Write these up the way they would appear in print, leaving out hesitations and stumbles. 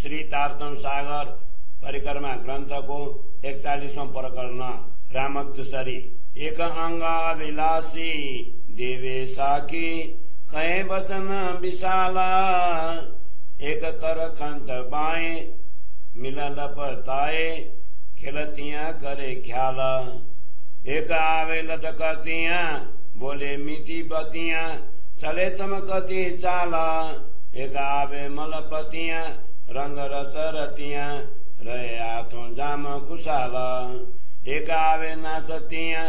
श्री तारतम सागर परिक्रमा ग्रंथ को 41वां प्रकरण रामत्सरी। एक अंग अभिलाषी देवे साकी कहे वचन विशाला, एक कर कंठ बाए मिलन पताए खेलतियां करे ख्याला। एक आवे लटकतियां बोले मीठी बतियां चले चमकती चाला। एक आवे मलपतियां रंग रस रतियां रहे हाथों जाम खुशाला। एक आवे नाचतियां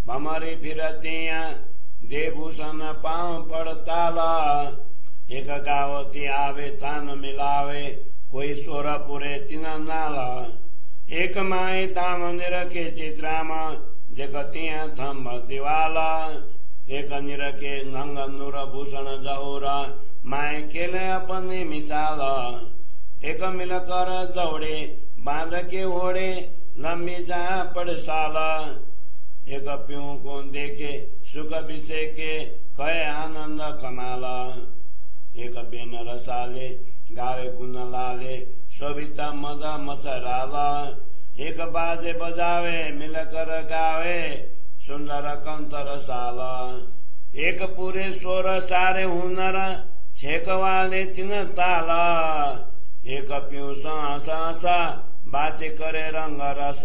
भमरी फिरतियां देभूषण पांव पड़ताला। एक गावती आवे तान मिलावे कोई स्वर पुरे तिन नाला। एक माई ताम निरखे चित्रामा जगतियां थम दिवाला। एक निरखे नंग नूर भूषण जहोरा माए खेले अपने मिसाला। एक मिलकर दौड़े बांध के ओढ़े लंबी जा पड़शाला। एक प्यों को देखे सुख विषय के कहे आनंद कमाला। एक बेन रसाले गावे गुण लाले सविता मद मचराला। एक बाजे बजावे मिलकर गावे सुंदर कंठ रसाला। एक पूरे स्वर सारे हुनर छेक वाले तिन ताला। एक प्यू सा बाते करे रंग रस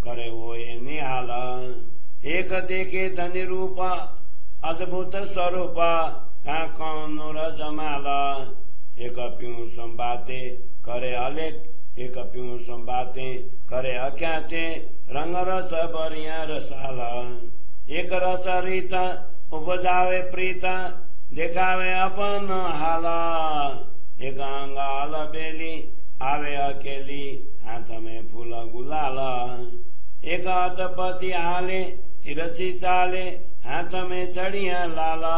करे वो निहाला। एक देखे धनी रूप अद्भुत स्वरूप नूर जमाला। एक प्यू संबाते करे अलेख एक प्यू संबाते करे अख्याते रंग रस बरिया रसाला। एक रस रीता उपजावे प्रीता देखावे अपन हाला। एक अंगाल बेली आवे अकेली हाथ में फूल गुलाला। एक हाथपति आले तिरछी चाले हाथ में चढ़िया लाला।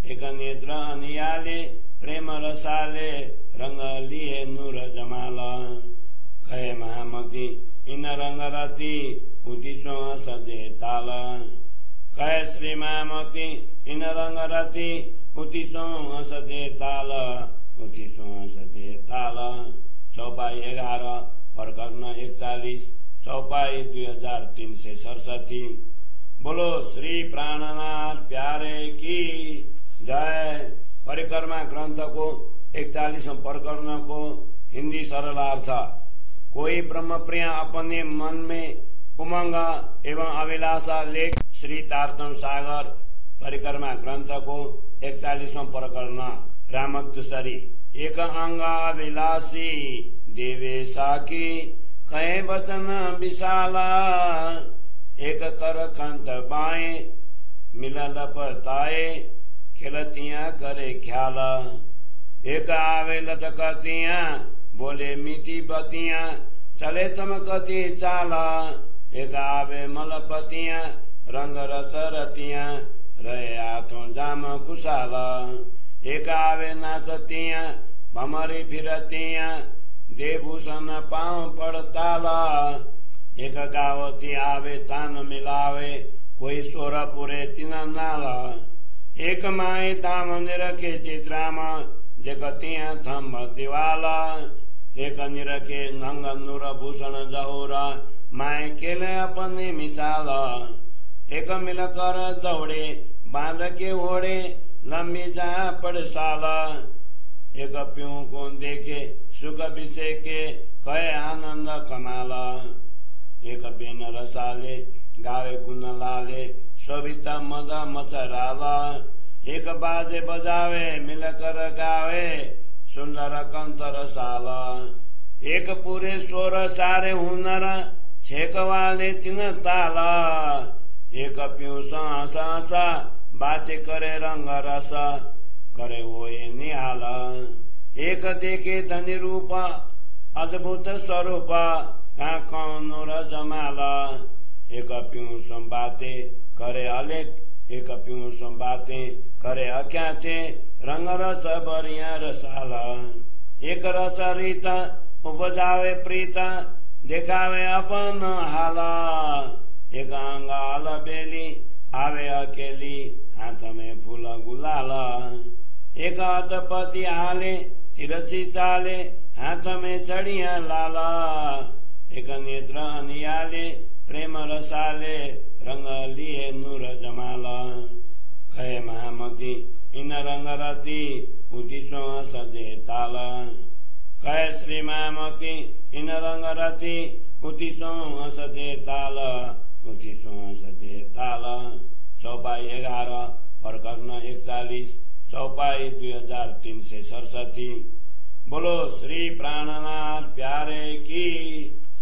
एक नेत्र अनियाले प्रेम रसाले रंग लिए नूर जमाला। कहे महामती इन रंग रती उदिशो सदे ताला। कहे श्री महामती इन रंग रती उदिशो सदे ताला। उदिशो सदे ताला। चौपाई 11 प्रकरण 41 चौपाई 2367। बोलो श्री प्राणनाथ प्यारे की जय। परिक्रमा ग्रंथ को 41वां प्रकरण को हिंदी सरलार्थ। कोई ब्रह्म प्रिय अपने मन में उमंग एवं अभिलाषा लेख श्री तारतम सागर परिक्रमा ग्रंथ को 41वां प्रकरण रामत्सरी। एक अंग अभिलाषी देवे साकी कहे वचन विशाला। एक कर कंठ बाए मिलन पताए खेलतियां करे ख्याला। एक आवे लटकतियां बोले मीठी बतियां चले चमकती चाला। एक आवे मलपतियां रंग रस रतियां रहे हाथों जाम खुशाला। एक आवे नाचतियां भमरी फिरतियां देभूषण पांव पड़ताला। एक गावती आवे तान मिलावे कोई स्वर पुरे तिन नाला। एक माई ताम निरखे चित्रामा जगतियां थम दिवाला। एक निरखे नंग नूर भूषण जहोरा माए खेले अपने मिसाला। एक मिलकर दौड़े बांध के ओढ़े लंबी जा पड़शाला। एक प्यों को देखे सुख विषय के कहे आनंद कमाला। एक बेन रसाले गावे गुण लाले सविता मद मचराला। एक बाजे बजावे मिलकर गावे सुंदर कंठ रसाला। एक पूरे स्वर सारे हुनर छेक वाले तिन ताला। एक प्यू सा बाते करे रंग रस करे वो निहाला। एक देखे धनी रूप अद्भुत स्वरूप नूर जमाला। एक प्यू संबाते करे अलेख एक प्यू संबाते करे अख्याते रंग रस बरिया रसाला। एक रस रीता उपजावे प्रीता देखावे अपन हाला। एक अंगाल बेली आवे अकेली हाथ में फूल गुलाला। एक हाथपति आले तिरछी चाले हाथ में चढ़िया लाला एक नेत्र अनियाले प्रेम रसाले रंग लिए नूर जमाला खय महामती इन रंग रती उदिसो सजे ताल कह श्री महामती इन रंग रती उदिसो सजे ताल उदिसो सजे ताल चौपाई 11 प्रकरण 41 चौपाई 2367। बोलो श्री प्राणनाथ प्यारे की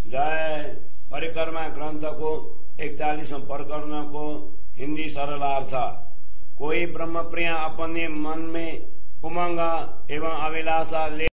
जय। परिक्रमा ग्रंथ को 41 प्रकरण को हिंदी सरलार्थ। कोई ब्रह्म प्रिया अपने मन में उमंग एवं अभिलाषा ले